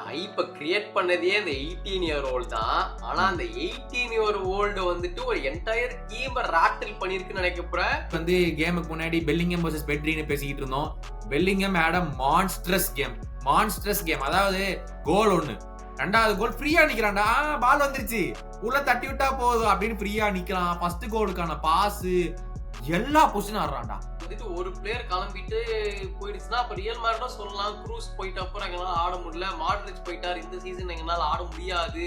ஹைப்ப create பண்ணதே அந்த 18 year old தான். ஆனா அந்த 18 இயர் ஓல்டு வந்துட்டு ஒரு என்டையர் டீம ராட்டில் பண்ணிருக்குன்னு நினைக்கிறேன். வந்து கேமுக்கு முன்னாடி பெல்லிங்கம் vs பெட்ரின்னு பேசிக்கிட்டு இருந்தோம். Bellingham had monstrous game. அதாவது கோல் ஒண்ணு, ரெண்டாவது கோல் ஃப்ரீயா நிக்கிறான்டா. பால் வந்துருச்சு, உள்ள தட்டி விட்டா போதும் அப்படின்னு ஃப்ரீயா நிக்கிறான். ஃபர்ஸ்ட் கோலுக்கான பாஸ் எல்லா பொசிஷனும் ஆடுறான்டா. வந்துட்டு ஒரு பிளேயர் கிளம்பிட்டு போயிடுச்சுன்னா அப்ப ரியல் மேட்டும் சொல்லலாம். க்ரூஸ் போயிட்ட அப்புறம் எங்களால ஆட முடியல, மாட்ரிச் போயிட்டாரு, இந்த சீசன் எங்களால ஆட முடியாது,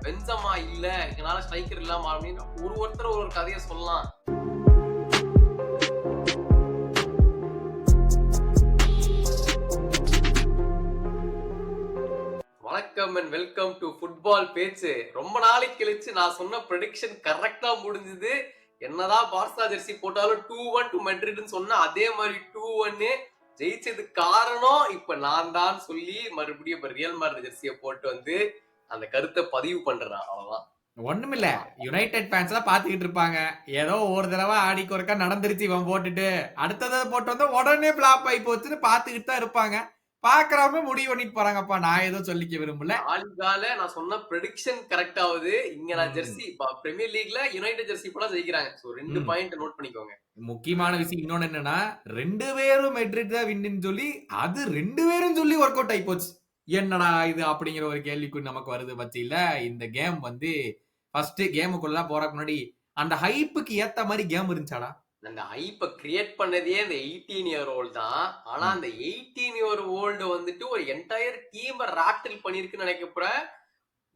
பென்சமா இல்ல, எங்களால ஸ்ட்ரைக்கர் இல்லாம அப்படின்னு ஒருத்தர் ஒரு கதையை சொல்லலாம். வணக்கம் அண்ட் வெல்கம் டு ஃபுட்பால் பேச்சு. ரொம்ப நாளைக்கு கழிச்சு நான் சொன்ன ப்ரெடிக்ஷன் கரெக்டா முடிஞ்சது. என்னதான் பார்சா ஜெர்சி போட்டாலும் 2-1 டு மெட்ரிட்னு சொன்னா அதே மாதிரி 2-1 ஜெயிச்சது காரணம் இப்ப நான் தான் சொல்லி மறுபடியும் இப்ப ரியல் மேட்ரிட் ஜெர்சியை போட்டு வந்து அந்த கருத்தை பதிவு பண்றேன். அவ்வளவுதான். ஒண்ணுமில்ல, யுனைடெட் ஃபேன்ஸ் தான் பாத்துக்கிட்டு இருப்பாங்க. ஏதோ ஒரு தடவை ஆடிக்கு ஒருக்கா நடந்துருச்சு, இவன் போட்டுட்டு அடுத்ததை போட்டு வந்து உடனே பிளாப் ஆகி போச்சுன்னு பாத்துக்கிட்டு தான் இருப்பாங்க. பாக்குறவங்க முடிவு பண்ணிட்டு போறாங்கப்பா. நான் ஏதோ சொல்லிக்க விரும்பல. ஆலிகால நான் சொன்ன ப்ரெடிக்ஷன் கரெக்ட் ஆகுது. இங்க நான் ஜெர்சி பிரீமியர் லீக்ல யுனைடெட் ஜெர்சி போல ஜெயிக்கிறாங்க. சோ 2 பாயிண்ட் நோட் பண்ணிக்கோங்க. முக்கியமான விஷயம் இன்னொன்னு என்னன்னா, 2 பேரும் மெட்ரிட் தான் வின்னு சொல்லி அது 2 பேரும் சொல்லி ஒர்க் அவுட் ஆகி போச்சு. என்னடா இது அப்படிங்கிற ஒரு கேள்விக்குறி நமக்கு வருது பட்சத்துல இந்த கேம் வந்து ஃபர்ஸ்ட் கேமுக்குள்ள போறதுக்கு முன்னாடி அந்த ஹைப்புக்கு ஏத்த மாதிரி கேம் இருந்துச்சாடா? அந்த ஹைப்ப கிரியேட் பண்ணதே அந்த 18 இயர் ஓல்ட் தான். ஆனா அந்த 18 இயர் ஓல்டு வந்துட்டு ஒரு என்டையர் டீம ராட்டில் பண்ணிருக்குன்னு நினைக்கிறேன்.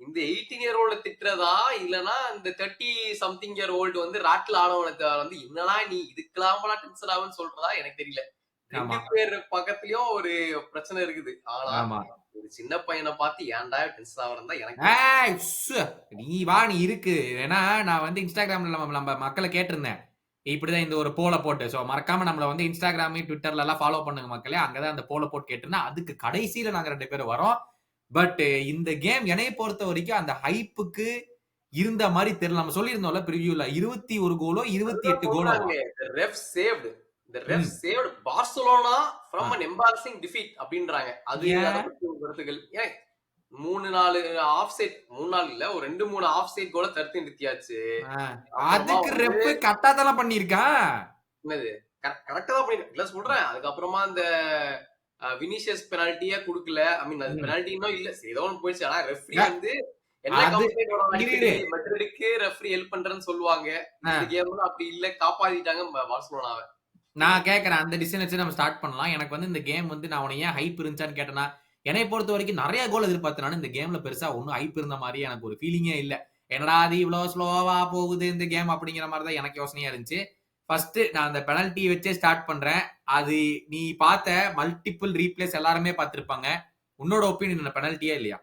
இந்த 18 இயர் ஓல்டு திட்டுறதா இல்லனா இந்த 30 சம்திங் இயர் ஓல்டு வந்து ராட்டில் ஆனவனத்தை வந்து என்னன்னா நீ இதுக்கெல்லாம் டென்ஷன் ஆகுன்னு சொல்றதா எனக்கு தெரியல. 2 பேர் பக்கத்துலயும் ஒரு பிரச்சனை இருக்குது. ஆனா ஒரு சின்ன பையனை பார்த்து ஏன்டா டென்ஷன் ஆகுறதா எனக்கு. நீ வா, நீ இருக்கு. ஏன்னா நான் வந்து இன்ஸ்டாகிராம்ல நம்ம மக்களை கேட்டிருந்தேன், இப்படிதான் இந்த ஒரு போல போட்டு. சோ மறக்காம நம்மள வந்து இன்ஸ்டாகிராம், ட்விட்டர்ல எல்லாம் ஃபாலோ பண்ணுங்க மக்களே. அங்கதான் அந்த போல போட்டு கேட்டிருந்தா அதுக்கு கடைசியில நாங்க 2 பேரும் வரோம். பட் இந்த கேம் என்னைய பொறுத்த வரைக்கும் அந்த ஹைப்புக்கு இருந்த மாதிரி தெரியல. நம்ம சொல்லியிருந்தோம்ல பிரிவியூல 21 கோலோ 28 கோலோ. Ref saved Barcelona from an embarrassing defeat அப்படின்றாங்க. அது அத பத்தி கருத்துக்கள். ஏன் 3-4 ஆஃப் சைட், 3-4 இல்ல ஒரு 2-3 ஆஃப் சைட் கோல தடுத்து நிறுத்தியாச்சு. அதுக்கு ரெஃப் கரெக்ட்டா பண்ணிருக்கான். என்னது கரெக்ட்டா தான் பண்ணிருக்கான் இல்ல சொல்றேன். அதுக்கு அப்புறமா அந்த வினிஷியஸ் பெனல்ட்டியே குடுக்கல. ஐ மீன் அது பெனல்ட்டினோ இல்ல, ஏதோ ஒன்னு போயிடுச்சு. ஆனா ரெஃப்ரி வந்து என்ன கம்ப்ளைண்டோட அடிக்கடி மெட்ரிடுக்கு ரெஃப்ரி ஹெல்ப் பண்றேன்னு சொல்லுவாங்க. இந்த கேம்ல அப்படி இல்ல, காப்பாத்திட்டாங்க பார்சலோனாவை. நான் கேக்குறேன், அந்த டிசிஷன் வச்சு நம்ம ஸ்டார்ட் பண்ணலாம். எனக்கு வந்து இந்த கேம் வந்து நான் உன ஏன் ஹைப் இருந்துச்சான்னு கேட்டேன்னா, என்னை பொறுத்த வரைக்கும் நிறைய கோல் எதிர்பார்த்தனால இந்த கேம்ல பெருசா ஒன்னும் ஹைப் இருந்த மாதிரி எனக்கு ஒரு ஃபீலிங்கே இல்ல. என்னடா அது இவ்வளவு ஸ்லோவா போகுது இந்த கேம் அப்படிங்கிற மாதிரி தான் எனக்கு யோசனையா இருந்துச்சு. ஃபர்ஸ்ட் நான் அந்த பெனல்ட்டி வச்சே ஸ்டார்ட் பண்றேன். அது நீ பார்த்த மல்டிபிள் ரீப்ளேஸ் எல்லாருமே பார்த்திருப்பாங்க. உன்னோட ஒப்பீனியன் என்ன, பெனல்ட்டியா இல்லையா?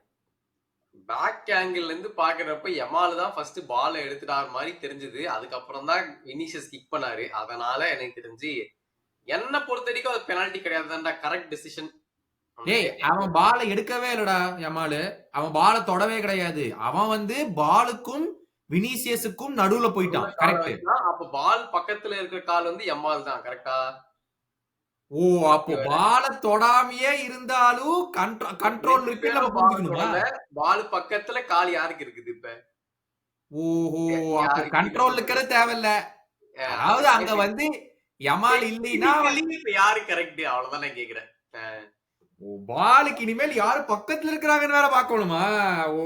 பேக் ஆங்கிள் இருந்து பாக்குறப்ப யமால் தான் ஃபர்ஸ்ட் பால் எடுத்துட்டார் மாதிரி தெரிஞ்சது. அதுக்கப்புறம் தான் வினிஷியஸ் கிக் பண்ணாரு. அதனால எனக்கு தெரிஞ்சு என்ன பொறுத்த வரைக்கும் அது பெனால்டி கிடையாதுடா, கரெக்ட் டிசிஷன். ஏய், அவன் பால எடுக்கவே இல்லடா யமாலு. அவன் பால தொடவே கிடையாது. அவன் வந்து பாலுக்கும் வினிசியஸுக்கும் நடுவுல போயிட்டான். கரெக்ட். அப்ப பால் பக்கத்துல இருக்கிற கால் வந்து யமால் தான். கரெக்டா? ஓ, அப்போ பால தொடாமையே இருந்தாலும் கண்ட்ரோல் இருக்கு. நம்ம புரிஞ்சுக்கணுமா? பால் பக்கத்துல கால் யாருக்கு இருக்குது இப்ப? ஓஹோ, அப்ப கண்ட்ரோல் இருக்கிறது தேவையில்ல. அதாவது அங்க வந்து யமால் இல்லைன்னா இப்ப யாரு கரெக்ட் அவ்வளவுதான் நான் கேக்குறேன். பாலுக்கு இனிமேல் யாரு பக்கத்துல இருக்கிறாங்கன்னு வேற பாக்கணுமா? ஓ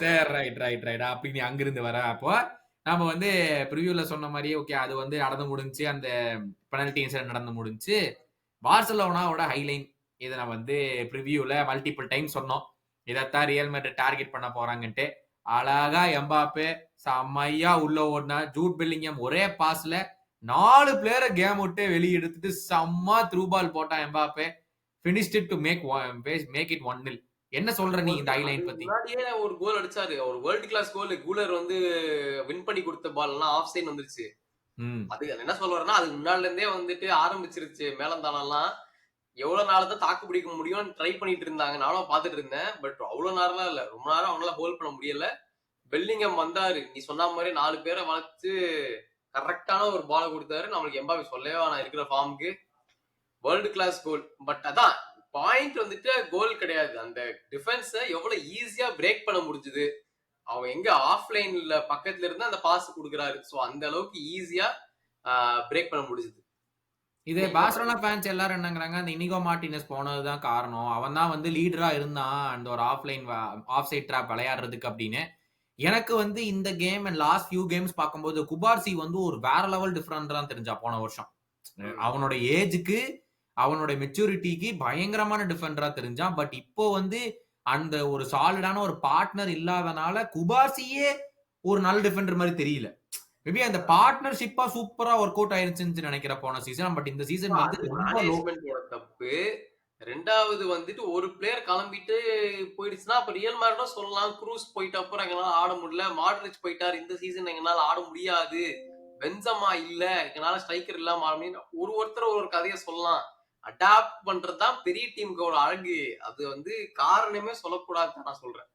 சரி, ரைட். அப்படி நீ அங்கிருந்து வர. அப்போ நாம வந்து ப்ரிவியூல சொன்ன மாதிரியே ஓகே, அது வந்து நடந்து முடிஞ்சு, அந்த பெனல்டி இன்சிடென்ட் நடந்து முடிஞ்சு. பார்சலோனாவோட ஹைலைன் இதை நான் வந்து ப்ரிவியூல மல்டிபிள் டைம் சொன்னோம். இதைத்தான் ரியல் மேட்ரிட் டார்கெட் பண்ண போறாங்கன்ட்டு. அழகா எம்பாப்பே செம்மையா உள்ள ஓடினா. ஜூட் பெல்லிங்கம் ஒரே பாஸ்ல 4 பிளேயரை கேம் விட்டு வெளியே எடுத்துட்டு செம்ம த்ரூ பால் போட்டான் Mbappe. finished it to make it 1-0. என்ன சொல்ற நீ இந்த ஹைலைன் பத்தி? முன்னாடியே ஒரு கோல் அடிச்சாரு, ஒரு வேர்ல்ட் கிளாஸ் கோல். கூலர் வந்து வின் பண்ணி கொடுத்த பால் எல்லாம் ஆஃப் சைட் வந்துருச்சு. அது என்ன சொல்றேன்னா, அது முன்னாடில இருந்தே வந்துட்டு ஆரம்பிச்சிருச்சு மேலந்தானெல்லாம். எவ்வளவு நாள் தான் தாக்கு பிடிக்க முடியும்னு ட்ரை பண்ணிட்டு இருந்தாங்க. நானும் பாத்துட்டு இருந்தேன். பட் அவ்வளவு நேரம்லாம் இல்ல, ரொம்ப நேரம் அவங்களால ஹோல்ட் பண்ண முடியல. பெல்லிங்கம் வந்தாரு, நீ சொன்ன மாதிரி 4 பேரை வளர்த்து கரெக்டான ஒரு பால் கொடுத்தாரு. நம்மளுக்கு எம்பாபி சொல்லவே நான் இருக்கிற ஃபார்முக்கு வேர்ல்டு கிளாஸ் கோல். பட் அதான் பாயிண்ட் வந்துட்டு கோல் கிடையாது. அந்த டிஃபென்ஸ எவ்வளவு ஈஸியா பிரேக் பண்ண முடிஞ்சது. அவங்க எங்க ஆஃப்லைன்ல பக்கத்துல இருந்து அந்த பாஸ் குடுக்குறாரு. சோ அந்த அளவுக்கு ஈஸியா பிரேக் பண்ண முடிஞ்சது. இது பார்சலோனா ஃபேன்ஸ் எல்லாரும் என்னங்கிறாங்க, அந்த இனிகோ மார்டினஸ் போனதுதான் காரணம். அவன் தான் வந்து லீடரா இருந்தான் அந்த ஒரு ஆஃப் சைட் ட்ராப் விளையாடுறதுக்கு அப்படின்னு. எனக்கு வந்து இந்த game and last few games பார்க்கும்போது குபார்சி வந்து ஒரு வேற லெவல் டிஃபரெண்ட் தான் தெரிஞ்சா போன வருஷம். அவனோட ஏஜுக்கு அவனோட மெச்சூரிட்டிக்கு பயங்கரமான டிஃபெண்டரா தெரிஞ்சான். பட் இப்போ வந்து அந்த ஒரு சாலிடான ஒரு பார்ட்னர் இல்லாதனால குபார்சியே ஒரு நல்ல டிஃபெண்டர் மாதிரி தெரியல. மேபி அந்த பார்ட்னர்ஷிப்பா சூப்பரா ஒர்க் அவுட் ஆயிருச்சுன்னு நினைக்கிற போன சீசன். பட் இந்த சீசன் வந்து மேனேஜ்மெண்டோட தப்பு. ரெண்டாவது வந்துட்டு ஒரு பிளேயர் கிளம்பிட்டு போயிடுச்சுன்னா அப்ப ரியல் மேட்ரும் சொல்லலாம். க்ரூஸ் போயிட்ட அப்புறம் எங்களால ஆட முடியல. மாட்ரிச் போயிட்டாரு, இந்த சீசன் எங்களால ஆட முடியாது. பென்சமா இல்ல, எங்களால ஸ்ட்ரைக்கர் இல்லாம ஆட ஒருத்தர் ஒரு கதையை சொல்லலாம். அடாப்ட் பண்றதுதான் பெரிய டீமுக்கு ஒரு அழகு. அது வந்து காரணமே சொல்லக்கூடாதுன்னு நான் சொல்றேன்.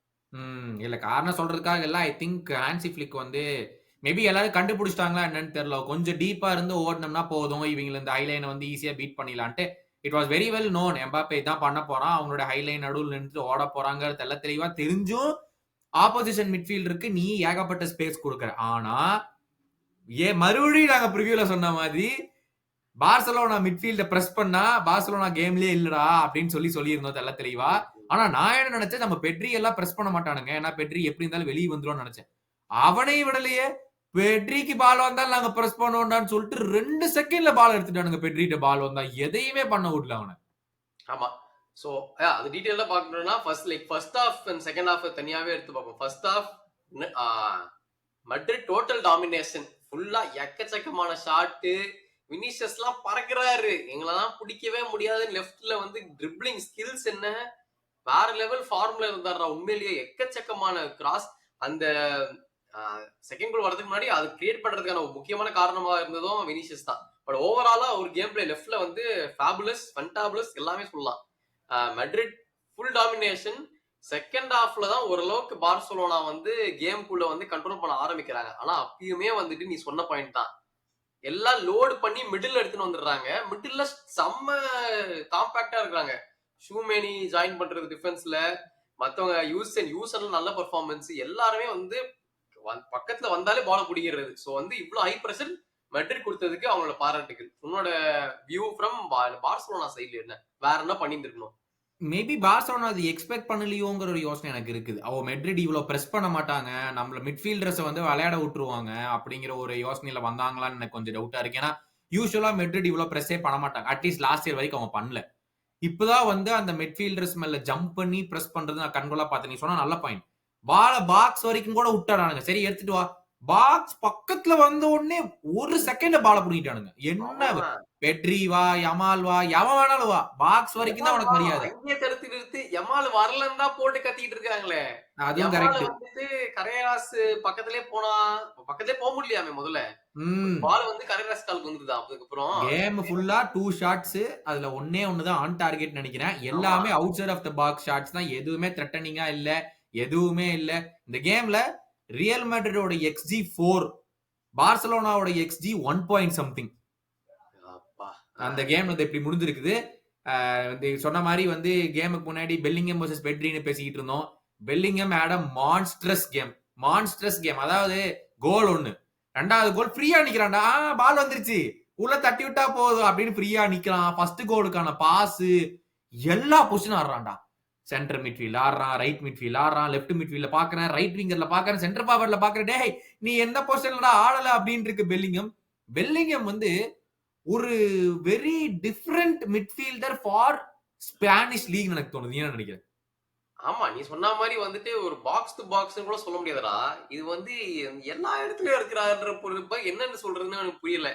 இல்ல காரணம் சொல்றதுக்காக இல்ல. ஐ திங்க் ஹான்சி ஃபிளிக் வந்து மேபி எல்லாரும் கண்டுபிடிச்சிட்டாங்களா என்னன்னு தெரியல. கொஞ்சம் டீப்பா இருந்து ஓடணும்னா போதும், இவங்க இந்த ஹைலைனை வந்து ஈஸியா பீட் பண்ணிடலான்ட்டு. It was very well known Mbappe தான் பண்ண போறான், அவங்களோட ஹைலைன் நடுவில் நின்று ஓட போறாங்கிறது எல்லாம் தெளிவா தெரிஞ்சும் ஆப்போசிஷன் மிட்ஃபீல்டருக்கு நீ ஏகப்பட்ட ஸ்பேஸ் கொடுக்குற. ஆனா மறுபடியும் நாங்க ப்ரிவியூல சொன்ன மாதிரி பார்சலோனா மிட்ஃபீல்ட பிரஸ் பண்ணா பார்சலோனா கேம்லயே இல்லடா அப்படின்னு சொல்லியிருந்தோம் எல்லாம் தெளிவா. ஆனா நான் என்ன நினைச்சேன், நம்ம பெட்ரி எல்லாம் பிரஸ் பண்ண மாட்டானுங்க, ஏன்னா பெட்ரி எப்படி இருந்தாலும் வெளியே வந்துடும் நினைச்சேன். அவனை விடலையே. பெட்ரிக்கு பால் வந்தாலும் நாங்க பிரஸ் பண்ணுவோம்டான்னு சொல்லிட்டு 2 செகண்ட்ல பால் எடுத்துட்டானுங்க. பெட்ரிட்ட பால் வந்தா எதையுமே பண்ண விடல அவனை. ஆமா. சோ அது டீடைலா பார்க்கணும்னா first half and second half தனியாவே எடுத்து பார்ப்போம். First half Madrid total domination, ஃபுல்லா எக்கச்சக்கமான ஷாட். வினிஷியஸ்லாம் பறக்குறாரு, எங்களெல்லாம் பிடிக்கவே முடியாது. லெஃப்ட்ல வந்து ட்ரிப்ளிங் ஸ்கில்ஸ் என்ன வேற லெவல் ஃபார்ம்ல இருந்தாரா உண்மையிலேயே. எக்கச்சக்கமான கிராஸ். அந்த செகண்ட் கோல் வரதுக்கு முன்னாடி அது கிரியேட் பண்றதுக்கான ஒரு முக்கியமான காரணமா இருந்ததும் வினிஷியஸ் தான். பட் ஓவராலா ஒரு கேம் பிளே லெஃப்ட்ல வந்து ஃபேபுலஸ், ஃபண்டாபுலஸ் எல்லாமே சொல்லலாம். Madrid full domination. செகண்ட் ஹாஃப்ல தான் ஓரளவுக்கு பார்சலோனா வந்து கேம்குள்ள வந்து கண்ட்ரோல் பண்ண ஆரம்பிக்கிறாங்க. ஆனா அப்பயுமே வந்துட்டு நீ சொன்ன பாயிண்ட் தான், எல்லாம் லோடு பண்ணி மிடில் எடுத்துன்னு வந்துடுறாங்க. மிடில்ல செம்ம காம்பாக்டா இருக்காங்க. ஷூமேனி ஜாயின் பண்றது டிஃபென்ஸ்ல, மத்தவங்க யூசன் நல்ல பெர்ஃபார்மன்ஸ், எல்லாருமே வந்து பக்கத்துல வந்தாலே பால பிடிக்கிறது. சோ வந்து இவ்வளவு ஹை பிரஷர் மெட்ரிட் கொடுத்ததுக்கு அவங்களோட பாராட்டுகள். உன்னோட வியூ ஃப்ரம் பார்சலோனா சைடுல என்ன வேற என்ன பண்ணிருக்கணும்? மேபி பார்சலோனா அது எக்ஸ்பெக்ட் பண்ணலையோங்கிற ஒரு யோசனை எனக்கு இருக்குது. மெட்ரிட் இவ்வளவு பிரஸ் பண்ண மாட்டாங்க, நம்மள மிட்ஃபீல்டர்ஸை வந்து விளையாட விட்டுருவாங்க அப்படிங்கிற ஒரு யோசனையில வந்தாங்களான்னு எனக்கு கொஞ்சம் டவுட்டா இருக்கு. ஏன்னா யூஸ்வலா மெட்ரிட் இவ்வளவு பிரஸ்ஸே பண்ண மாட்டாங்க. அட்லீஸ்ட் லாஸ்ட் இயர் வரைக்கும் அவங்க பண்ணல. இப்பதான் வந்து அந்த மிட்ஃபீல்டர்ஸ் மேல ஜம்ப் பண்ணி பிரஸ் பண்றது நான் கண்கொள்ளா பார்த்தேன். நீ சொன்னா நல்ல பாயிண்ட். பால பாக்ஸ் வரைக்கும் கூட விட்டானுங்க. சரி எடுத்துட்டு வா, பாக்ஸ் பக்கத்துல வந்த உடனே ஒரு செகண்ட்ல பால புடிக்கிட்டானுங்க. என்ன பெட்ரி வா, யமால் வா, எவன் வேணாலும் வா, பாக்ஸ் வரைக்கும் தான் உனக்கு மரியாதை. அங்கேயே தடுத்து நிறுத்தி யமால் வரலன்னு தான் போட்டு கத்திட்டு இருக்காங்களே. அதுவும் கரெக்ட். வந்துட்டு கரையாஸ் பக்கத்திலே போனா, பக்கத்திலே போக முடியலையாமே முதல்ல. பால் வந்து கரையாஸ் காலுக்கு வந்துதான். அதுக்கப்புறம் கேம் ஃபுல்லா 2 ஷாட்ஸ், அதுல ஒண்ணே ஒண்ணுதான் ஆன் டார்கெட் நினைக்கிறேன். எல்லாமே outside of the box shots தான். எதுவுமே த்ரெட்டனிங்கா இல்ல, எதுவுமே இல்ல. இந்த கேம்ல ரியல் மேட்ரிடோட XG 4, பார்சலோனாவோட XG 1 பாயிண்ட் சம்திங். அந்த கேம் வந்து எப்படி முடிஞ்சிருக்குது. சொன்ன மாதிரி வந்து கேமுக்கு முன்னாடி பெல்லிங்கம் வர்சஸ் பெட்ரின்னு பேசிக்கிட்டு இருந்தோம். பெல்லிங்கம் ஆட மான்ஸ்ட்ரஸ் கேம். அதாவது கோல் 1, 2வது கோல் ஃப்ரீயா நிக்கிறான்டா. பால் வந்துருச்சு, உள்ள தட்டி விட்டா போதும் அப்படின்னு ஃப்ரீயா நிக்கிறான். ஃபர்ஸ்ட் கோலுக்கான பாஸ் எல்லா பொசிஷனும் ஆடுறான்டா. சென்டர் மிட்ஃபீல்ட் ஆடுறான், ரைட் மிட்ஃபீல்ட் ஆடுறான், லெஃப்ட் மிட்ஃபீல்ட்ல பாக்குறேன், ரைட் விங்கர்ல பாக்குறேன், சென்டர் ஃபார்வர்ட்ல பாக்குறேன். டேய் நீ என்ன பொசிஷன்ல ஆடல அப்படின்னு இருக்கு பெல்லிங்கம் வந்து ஒரு very different midfielder for Spanish league எனக்கு தோணுது. என்ன நினைக்கிறேன்? ஆமா, நீ சொன்ன மாதிரி வந்துட்டு ஒரு பாக்ஸ் டு பாக்ஸ் கூட சொல்ல முடியாதுடா. இது வந்து எல்லா இடத்துலயும் இருக்கிறாருன்ற பொறுப்ப என்னன்னு சொல்றதுன்னு எனக்கு புரியல.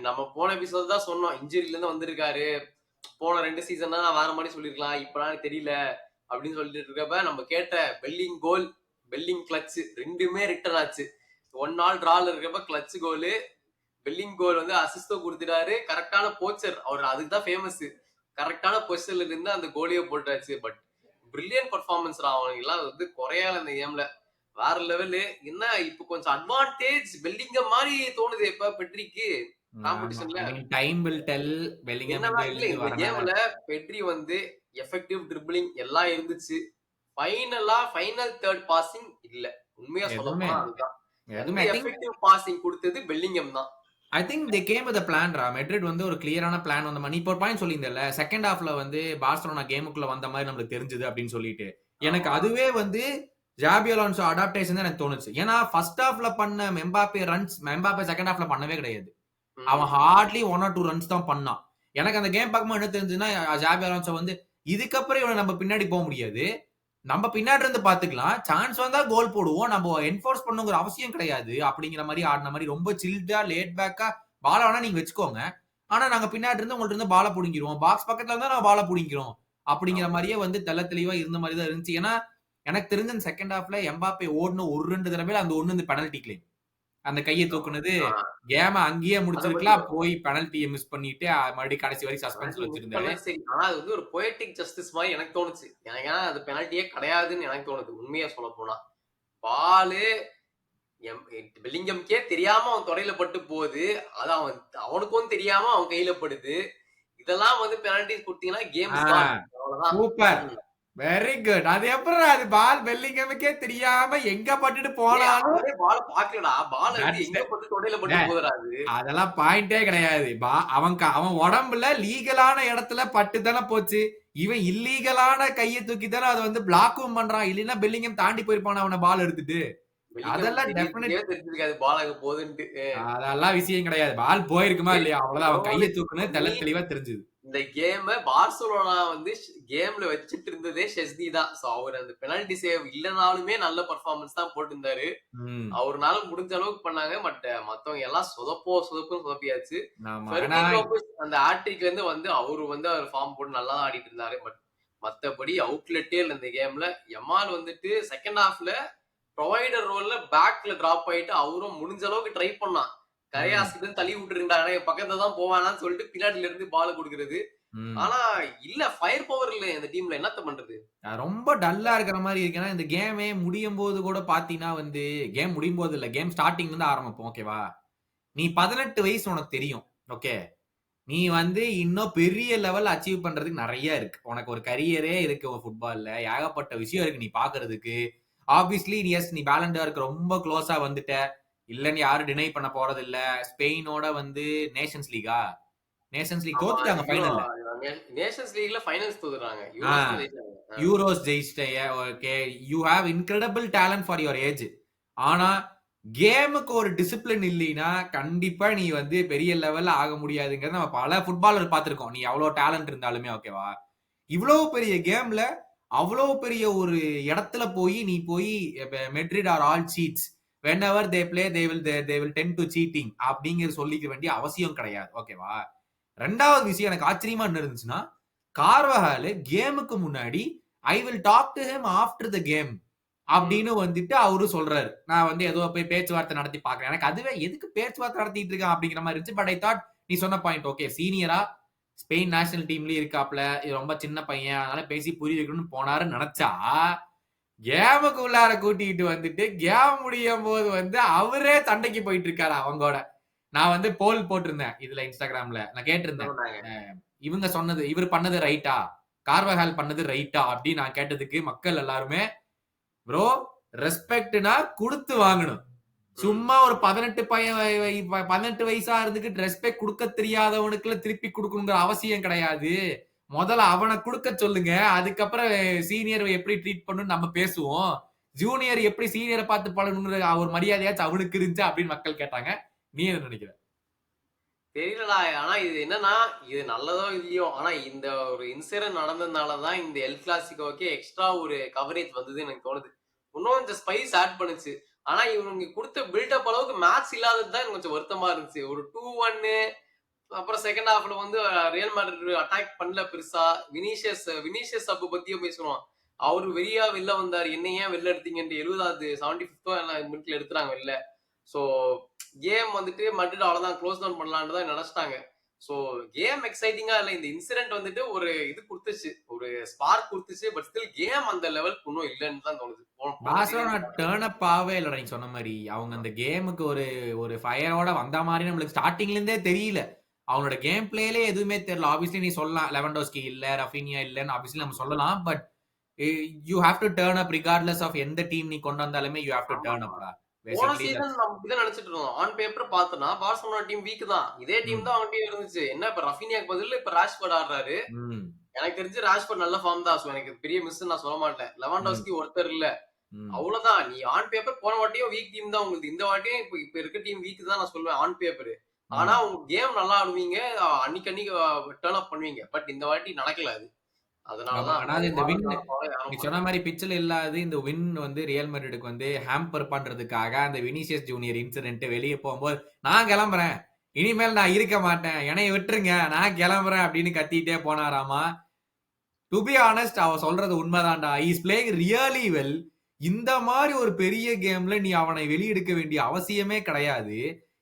நம்ம போன எபிசோட் தான் சொன்னோம், இன்ஜுரியில இருந்து வந்திருக்காரு. போன 2 சீசன் தான் வேற மாதிரி சொல்லிருக்கலாம், இப்பதான் தெரியல அப்படின்னு சொல்லிட்டு இருக்கப்ப நம்ம கேட்ட பெல்லிங் கோல், பெல்லிங் கிளட்ச் ரெண்டுமே ரிட்டர்ன் ஆச்சு. 1 நாள் டிரால இருக்கப்ப கிளட்ச் கோல், பெல்லிங் கோல் வந்து அசிஸ்டோ கொடுத்துட்டாரு. கரெக்டான போச்சர், அவர் அதுக்கு தான் ஃபேமஸ். கரெக்டான பொசிஷன்ல இருந்து அந்த கோலியை போட்டாச்சு. பட் பிரில்லியன்ட் பர்ஃபார்மன்ஸ் அவனுக்கு எல்லாம் வந்து குறையால இந்த கேம்ல வேற லெவலு. என்ன இப்ப கொஞ்சம் அட்வான்டேஜ் பெல்லிங்கம் மாதிரி தோணுது இப்ப பெட்ரிக்கு. காம்படிஷன்ல டைம் வில் டெல். பெல்லிங்ஹாம் என்னன்னா எங்க இல்ல இருந்து இந்த வரனால கேம்ல பெட்ரி வந்து எஃபெக்டிவ் ட்ரிபிளிங் எல்லாம் இருந்துச்சு. ஃபைனல் தேர்ட் பாசிங் இல்ல. உண்மையா எதுவுமே சொல்லப்போனா அதுதான். எதுவுமே வந்து ஐ திங்க் எஃபெக்டிவ் பாசிங் குடுத்தது பெல்லிங்ஹாம் தான். I think they came with plan ரா. மெட்ரிட் வந்து ஒரு கிளியரான பிளான் வந்த மாதிரி. இப்போ ஒரு பாயிண்ட் சொல்லியிருந்தேன்ல, செகண்ட் ஹாஃப்ல வந்து பார்சலோனா கேமுக்குள்ள வந்த மாதிரி நம்மளுக்கு தெரிஞ்சது அப்படின்னு சொல்லிட்டு. எனக்கு ஆமா. அதுவே வந்து ஜாபி அலோன்சோ அடாப்டேஷன் தான் எனக்கு தோணுச்சு. ஏன்னா ஃபர்ஸ்ட் ஹாஃப்ல பண்ண மெம்பாப்பே செகண்ட் ஹாஃப்ல பண்ணவே கிடையாது. அவன் ம். ஹார்ட்லி 1 ஆர் 2 ரன்ஸ் தான் பண்ணான். எனக்கு அந்த கேம் பார்க்கும்போது என்ன தெரிஞ்சுன்னா, ஜாபி அலோன்சோ வந்து இதுக்கப்புறம் இவன நம்ம பின்னாடி போக முடியாது. நம்ம பின்னாடி இருந்து பாத்துக்கலாம். சான்ஸ் வந்தா கோல் போடுவோம். நம்ம என்ஃபோர்ஸ் பண்ணணுங்கிற அவசியம் கிடையாது. அப்படிங்கிற மாரி ஆடுன மாரி ரொம்ப சில்டா, லேட் பேக்கா பால வேணா நீங்க வச்சுக்கோங்க. ஆனா நாங்க பின்னாடி இருந்து உங்கள்ட்ட இருந்து பால புடுங்கிருவோம். பாக்ஸ் பக்கத்துல இருந்தா நாங்க பால புடிங்கிறோம். அப்படிங்கிற ஆமா. மாரியே வந்து தெள்ள தெளிவா இருந்த மாரி தான் இருந்துச்சு. ஏன்னா, எனக்கு தெரிஞ்ச அந்த செகண்ட் ஹாஃப்ல எம்பாப்பே ஓடுன 1, 2 தடவைல அந்த ஒண்ணு இந்த பெனல்டி கிளைம். அந்த கைய ஆமா. தூக்குனது ஆ. கேம அங்கேயே அத பத்தி முடிச்சிருக்கலாம். போய் பெனல்டிய மிஸ் பண்ணிட்டு மறுபடியும் கடைசி வரைக்கும் பெனால்டி சஸ்பென்ஸ்ல மிஸ் வச்சிருந்தாரு. பண்ணது சரி. ஆனா அது வந்து ஒரு பொயட்டிக் ஜஸ்டிஸ் மாரி எனக்கு தோணுச்சு. ஏன்னா அது பெனால்டியே கிடையாதுன்னு எனக்கு தோணுது. உண்மையா சொல்லப்போனா. பாலு பெல்லிங்கம்க்கே தெரியாம அவன் தொடையில பட்டு போகுது. அது அவனுக்கும் தெரியாம அவன் கையில படுது. இதெல்லாம் வந்து பெனால்டி குடுத்தீங்கன்னா ஆ. கேம்ஸ் கான். அவ்வளவுதான். சூப்பர். ம். Very good. அது எப்புட்றா அது பால் பெல்லிங்கமுக்கே தெரியாம எங்க பட்டுட்டு போனாலும் அவனே பால பாக்கலடா. பால் வந்து தட்ஸ் எங்க பட்டு தொடையில பட்டு டேய் போகுதுடா அது. அதெல்லாம் பாயிண்டே கிடையாது. அவன் உடம்புல லீகலான இடத்துல பட்டு தானே போச்சு. இவன் இல்லீகலான கைய தூக்கி தானே அத வந்து பிளாக்கும் பண்றான். இல்லைன்னா பெல்லிங்ஹாம் தாண்டி போயிருப்பானா அவன பால் எடுத்துட்டு. பெல்லிங்கம்க்கு அதெல்லாம் டெஃபினட் தெரிஞ்சிருக்காது பால் அங்க போகுதுன்ட்டு. அதெல்லாம் விஷயம் கிடையாது. பால் போயிருக்குமா இல்லையா? அவ்வளவுதான். அவன் கைய பரவாயில்ல. தூக்குனது தெள்ள மெயின் தெளிவா தெரிஞ்சது. இந்த கேம பார்சலோனா வந்து கேம்ல வச்சுட்டு இருந்ததே ஷெஸ்னி தான். சோ அவர் அந்த பெனல்டி சேவ் இல்லனாலுமே நல்ல பெர்ஃபார்மன்ஸ் தான் போட்டிருந்தாரு. ம். அவர்னால முடிஞ்ச அளவுக்கு பண்ணாங்க. மத்தவங்க எல்லாம் சொதப்புன்னு சொதப்பியாச்சு. ஆமா. ஏன்னா ஃபெர்மின் லோபஸ் அந்த ஹாட்ரிக்ல இருந்து அவரு வந்து அவர் ஃபார்ம் போட்டு நல்லா தான் ஆடிட்டு இருந்தாரு. மத்தபடி அவுட்லெட்டே இல்ல இந்த கேம்ல. யமால் வந்துட்டு செகண்ட் ஹாஃப்ல ப்ரொவைடர் ரோல்ல பேக்ல டிராப் ஆயிட்டு அவரும் முடிஞ்ச அளவுக்கு ட்ரை பண்ணான். ம். கரையாசிட்டு தள்ளி விட்டுருண்டா என் பக்கத்துல தான் போவானான்னு சொல்லிட்டு பின்னாடில இருந்து பால் குடுக்குறது. ம். ஆனா இல்ல ஃபயர் பவர் இல்ல இந்த டீம்ல என்னத்த பண்றது? ரொம்ப டல்லா இருக்கிற மாரி இருக்கு. ஏன்னா இந்த கேமே முடியும்போது கூட பார்த்தீங்கன்னா வந்து கேம் முடியும்போது இல்ல. கேம் ஸ்டார்ட்டிங்ல இருந்து ஆரம்பிப்போம். ஓகேவா? நீ 18 வயசு உனக்கு தெரியும். ஓகே. நீ வந்து இன்னும் பெரிய லெவல் அச்சீவ் பண்றதுக்கு நெறைய இருக்கு. உனக்கு ஒரு கரியரே இருக்கு ஃபுட்பால்ல. ஏகப்பட்ட விஷயம் இருக்கு நீ பார்க்கறதுக்கு. ஆப்வியஸ்லி நீ பாலன் டார்க்கு ரொம்ப குளோஸா வந்துட்ட. இல்லன்னு யாரும் டினை பண்ண போறதில்ல. ஸ்பெயினோட வந்து நேஷன்ஸ் லீகா? நேஷன்ஸ் லீக் ஆமா. தோத்துட்டாங்க ஃபைனல்ல. நேஷன்ஸ் லீக்ல ஃபைனல்ஸ் தோத்துறாங்க. ஆ. யூரோஸ் தான் ஜெயிச்சாங்க. யூரோஸ் ஜெயிச்சிட்டய. Okay. You have incredible talent for your age. ஆனா, கேமுக்கு ஒரு டிசிப்ளின் இல்லைன்னா, கண்டிப்பா நீ வந்து பெரிய லெவல்ல ஆக முடியாதுங்கிறத நம்ம பல ஃபுட்பாலர் பார்த்திருக்கோம். நீ எவ்வளோ டேலண்ட் இருந்தாலுமே ஓகேவா? இவ்வளோ பெரிய கேம்ல, அவ்வளோ பெரிய ஒரு இடத்துல நீ போய் Madrid are all cheats. Whenever they play they will tend to cheating அப்படிங்கிற சொல்லிக்க வேண்டிய அவசியம் கிடையாது. ஓகேவா? 2வது விஷயம் எனக்கு ஆச்சரியமா என்ன இருந்துச்சுன்னா, கார்வஹால் கேமுக்கு முன்னாடி I will talk to him after the game hmm. அப்படின்னு வந்துட்டு அவரு சொல்றாரு. நான் வந்து ஏதோ போய் பேச்சுவார்த்தை நடத்தி பார்க்கிறேன். எனக்கு அதுவே எதுக்கு பேச்சுவார்த்தை நடத்திட்டு இருக்கான் அப்படிங்கிற மாதிரி இருந்துச்சு. பட் ஐ தாட் நீ சொன்ன பாயிண்ட் ஓகே சீனியரா ஸ்பெயின் நேஷனல் டீம்லயும் இருக்காப்ல. இது ரொம்ப சின்ன பையன். அதனால பேசி புரிய வைக்கணும்னு போனாருன்னு நினைச்சா, கேமுக்கு உள்ளார கூட்டிட்டு வந்துட்டு கேம் முடியும் போது வந்து அவரே சண்டைக்கு போயிட்டு இருக்காரு அவங்களோட. நான் வந்து போல் போட்டிருந்தேன் இதுல இன்ஸ்டாகிராம்ல. நான் என்ன கேட்டிருந்தேன். பண்ணாங்க? இவர் பண்ணது ரைட்டா? கார்வஹால் பண்ணது ரைட்டா? அப்படின்னு நான் கேட்டதுக்கு மக்கள் எல்லாருமே ப்ரோ ரெஸ்பெக்ட்னா குடுத்து வாங்கணும். ம். சும்மா ஒரு 18 வயசா இருந்துகிட்டு ரெஸ்பெக்ட் குடுக்க தெரியாதவனுக்குலாம் திருப்பி குடுக்கணுங்கிற அவசியம் கிடையாது. முதல்ல அவன குடுக்க சொல்லுங்க. அதுக்கப்புறம் சீனியர் எப்படி ட்ரீட் பண்ணணும்னு நம்ம பேசுவோம். ஜூனியர் எப்படி சீனியர பார்த்து பழகணும்ங்கிற ஒரு மரியாதையாச்சும் அவனுக்கு இருந்துச்சா அப்படின்னு மக்கள் கேட்டாங்க. நீ என்ன நினைக்கிற? தெரியலடா. ஆனா இது என்னன்னா, இது நல்லதோ இல்லையோ, ஆனா இந்த ஒரு இன்சிடென்ட் நடந்ததுனால தான் இந்த எல் கிளாசிக்கோக்கே எக்ஸ்ட்ரா ஒரு கவரேஜ் வந்ததுன்னு எனக்கு தோணுது. இன்னும் கொஞ்சம் ஸ்பைஸ் ஆட் பண்ணுச்சு. ஆனா இவனுங்க குடுத்த பில்டப் அளவுக்கு மேட்ச் இல்லாதது தான் எனக்கு கொஞ்சம் வருத்தமா இருந்துச்சு. ஒரு 2-1 அப்புறம் செகண்ட் ஹாஃப்ல வந்து ரியல் மேட்ரிட் அட்டாக் பண்ணல பெருசா. வினிஷியஸ் சப் பத்தியும் பேசுறோம். அவரு வெறியா வெளில வந்தாரு. என்ன ஏன் வெளில எடுத்தீங்கன்ட்டு 70வது 75த்தோ மினிட்ல எடுத்துறாங்க வெளில. சோ கேம் வந்துட்டு மட்ரிட் அவ்வளவுதான் க்ளோஸ் டவுன் பண்ணலான்னு தான் நினைச்சிட்டாங்க. சோ கேம் எக்ஸைட்டிங்கா இல்ல, இந்த இன்சிடென்ட் வந்துட்டு ஒரு இது குடுத்துச்சு, ஒரு ஸ்பார்க் குடுத்துச்சு. பட் ஸ்டில் கேம் அந்த லெவலுக்கு இன்னும் இல்லன்னு தான் தோணுது. பார்சலோனா டர்ன் அப் ஆவே இல்லடா நீங்க சொன்ன மாதிரி. அவங்க அந்த கேமுக்கு ஒரு ஃபயரோட வந்த மாதிரி நம்மளுக்கு ஸ்டார்டிங்ல இருந்தே தெரியல. அவனோட கேம் பிளேலே எதுவுமே தெரியல. ஆப்வியஸ்லி நீ சொல்லலாம் லெவன்டோஸ்கி இல்ல, ரஃபினியா இல்லன்னு ஆப்வியஸ்லி நம்ம சொல்லலாம். But you have to turn up regardless of எந்த டீம் நீ கொண்டு வந்தாலுமே யூ ஹேவ் டு டர்ன் அப்டா. போன பேசிக்கலி சீசன் நம்ம இதான் நினைச்சிட்டு இருந்தோம். ஆன் பேப்பர் பார்த்தோம்னா பார்சலோனா டீம் வீக் தான். இதே டீம் தான் அவங்க டீம் இருந்துச்சு. என்ன இப்ப ரஃபினியாக்கு பதில் இப்ப ராஷ்போர்ட் ஆடுறாரு. எனக்கு தெரிஞ்சு ராஷ்போர்ட் நல்ல ஃபார்ம் தான். சோ எனக்கு பெரிய மிஸ் நான் சொல்ல மாட்டேன். லெவாண்டோஸ்கி ஒருத்தர் இல்ல. அவ்வளவுதான். நீ ஆன் பேப்பர் போன வாட்டியும் வீக் டீம் தான் உங்களுக்கு. இந்த வாட்டியும் இப்ப இருக்க டீம் வீக் தான் நான் சொல்லுவேன் ஆன் பேப்பர். ஆனா உங்க கேம் நல்லா ஆடுவீங்க. அன்னைக்கு டர்ன் அப் பண்ணுவீங்க. பட் இந்த வாட்டி நடக்கல அது. அதனாலதான் இந்த வின் நீ சொன்ன மாதிரி பிச்சில் இல்லாத இந்த வின் வந்து ரியல் மேட்ரிடுக்கு வந்து ஹேம்பர் பண்றதுக்காக அந்த வினிசியஸ் ஜூனியர் இன்சிடென்ட் வெளியே போகும்போது நான் கிளம்புறேன், இனிமேல் நான் இருக்க மாட்டேன், என்னைய விட்டுருங்க, நான் கிளம்புறேன் அப்படின்னு கத்திட்டே போனாராமா. டு பி ஆனஸ்ட் அவ சொல்றது உண்மைதான்டா. Is playing really well. இந்த மாதிரி ஒரு பெரிய கேம்ல நீ அவனை வெளியெடுக்க வேண்டிய அவசியமே கிடையாது.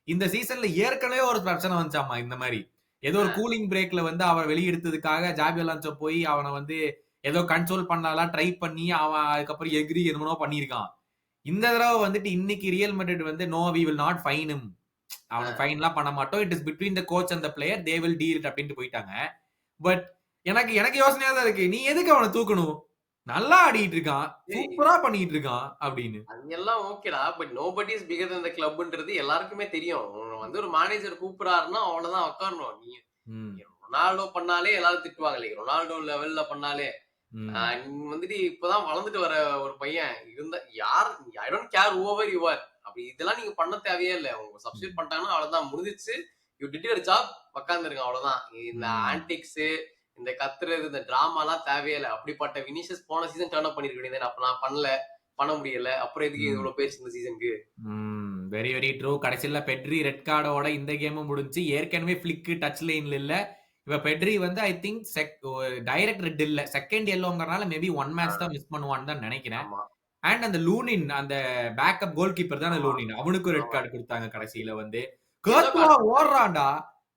இந்த சீசன்ல ஏற்கனவே ஒரு பிரச்சனை வந்துச்சாமா இந்த மாதிரி. ஏதோ ஒரு கூலிங் பிரேக்ல வந்து அவன் வெளியெடுத்ததுக்காக ஜாபி அலான்சோ போய் அவனை வந்து ஏதோ கண்ட்ரோல் பண்ணலாம் ட்ரை பண்ணி அவன் அதுக்கப்புறம் எகிரி என்னமோ பண்ணியிருக்கான். இந்த தடவை வந்துட்டு இன்னைக்கு ரியல் மேட்ரிட் வந்து no we will not fine him, அவனை ஃபைன்லாம் பண்ண மாட்டோம், it is between the coach and the player, they will deal it அப்படின்ட்டு போயிட்டாங்க. பட் எனக்கு யோசனையா தான் இருக்கு, நீ எதுக்கு அவனை தூக்கணும்? நல்லா ஆடிட்டு இருக்கான், சூப்பரா பண்ணிட்டு இருக்கான் அப்படின்னு. அதெல்லாம் ஓகேடா. பட் நோபடி இஸ் பிகர் தென் தி கிளப்ன்றது எல்லாருக்குமே தெரியும். வந்து ஒரு மேனேஜர் கூப்பிடுறாருன்னா அவ்வளவுதான் உட்காரணும். நீ ரொனால்டோ பண்ணாலே எல்லாரும் திட்டுவாங்க. ரொனால்டோ லெவல்ல பண்ணாலே வந்துட்டு இப்பதான் வளர்ந்துட்டு வர ஒரு பையன் இருந்த யார் I don't care over your அப்படி இதெல்லாம் நீங்க பண்ண தேவையே இல்லை. அவங்க சப்ஸ்டியூட் பண்ணிட்டாங்கன்னா அவ்வளவுதான் முடிஞ்சிச்சு. யூ டிட் யுவர் ஜாப், உட்காந்துருங்க அவ்வளவுதான். இந்த ஆன்டிக்ஸ் இந்த கத்துறது இந்த டிராமா எல்லாம் தேவையில்லை. அப்படிப்பட்ட வினிஷியஸ் போன சீசன் டர்ன் அப் பண்ணிருக்க வேண்டியது. அப்ப நான் பண்ண முடியல, அப்புறம் எதுக்கு இவ்வளவு பேச்சு இந்த சீசனுக்கு? Very very true. கடைசியில பெட்ரி ரெட் கார்டோட இந்த கேமும் முடிஞ்சு. ஏற்கனவே பிளிக் டச் லைன்ல இல்ல. இப்ப பெட்ரி வந்து ஐ திங்க் டைரக்ட் ரெட் இல்ல, செகண்ட் எல்லோங்கறனால மேபி ஒன் மேட்ச் தான் மிஸ் பண்ணுவான்னு தான் நினைக்கிறேன். அண்ட் அந்த லூனின் அந்த பேக்கப் கோல் கீப்பர் தான் லூனின், அவனுக்கு ரெட் கார்டு கொடுத்தாங்க கடைசியில வந்து. கர்த்வா ஓடுறான்டா,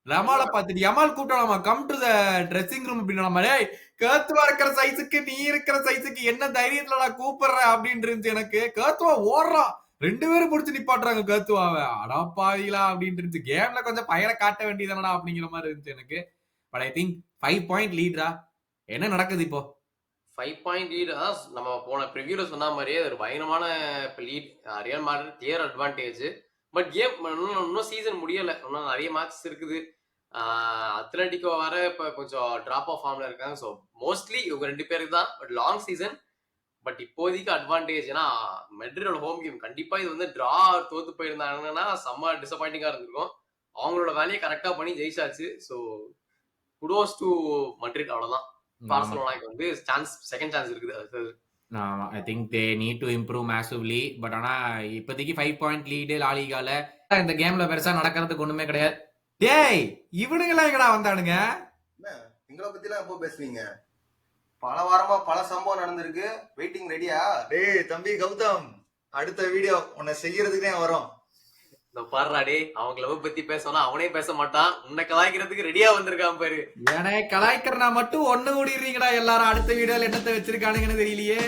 ரமால பாத்துட்டு யமால் கூப்பிட்டாலாமா come to the dressing room அப்படின்னா, டேய் கர்த்வா இருக்கிற சைஸுக்கு நீ இருக்கிற சைஸுக்கு என்ன தைரியத்துல நான் கூப்பிடுறேன் அப்படின்னு இருந்துச்சு எனக்கு. கர்த்வா ஓடுறான், 2 பேரும் புடிச்சு நிப்பாட்டுறாங்க கர்த்வாவை. அடாப்பாவீங்களா அப்படின்னு இருந்துச்சு. கேம்ல கொஞ்சம் பயரை காட்ட வேண்டியதானடா அப்படிங்கிற மாதிரி இருந்துச்சு எனக்கு. பட் ஐ திங்க் 5 பாயிண்ட் லீட்ரா. என்ன நடக்குது இப்போ? 5 பாயிண்ட் லீட். அதான் நம்ம போன ப்ரிவியூல சொன்ன மாதிரியே ஒரு பயங்கரமான lead. Real Madrid clear advantage. But game இன்னும் சீசன் முடியல, இன்னும் நிறைய மேட்ச் இருக்குது. அத்லட்டிகோ வர இப்ப கொஞ்சம் டிராப் ஆஃப் ஃபார்ம்ல இருக்காங்க. ஸோ மோஸ்ட்லி இவங்க 2 பேருக்கு தான் பட் லாங் சீசன். பட் இப்போதைக்கு அட்வான்டேஜ். ஏன்னா மெட்ரிடோட ஹோம் கேம் கண்டிப்பா இது வந்து டிரா தோத்து போயிருந்தாங்கன்னா செம்ம டிசப்பாயிண்டிங்கா இருந்திருக்கும். அவங்களோட வேலையை கரெக்டா பண்ணி ஜெயிச்சாச்சு. So kudos to Madrid. அவ்வளவுதான். பார்சலோனாக்கு வந்து செகண்ட் சான்ஸ் இருக்குது. I think they need to improve massively. But ஆனா இப்போதைக்கு 5 பாயிண்ட் லீடு லாலிகால. இந்த கேம்ல பெருசா நடக்கிறதுக்கு ஒண்ணுமே கிடையாது. டேய் இவனுங்கெல்லாம் எங்கடா வந்தானுங்க? எங்களை பத்தி எல்லாம் எப்போ பேசுவீங்க? பல வாரமா பல சம்பவம் நடந்திருக்கு. வெயிட்டிங் ரெடியா? டேய் தம்பி கௌதம், அடுத்த வீடியோ உன்னை செய்யறதுக்கே வரோம். பாருடே, அவங்க லவ் பத்தி பேசணும், அவனே பேச மாட்டான். உன்னை கலாய்க்கிறதுக்கு ரெடியா வந்திருக்கான் பாரு. ஏன்னா கலாய்க்கிறனா மட்டும் ஒண்ணு கூடிடுறீங்கடா எல்லாரும். அடுத்த வீடியோல என்னத்தை வச்சிருக்கானுங்கன்னு தெரியலையே.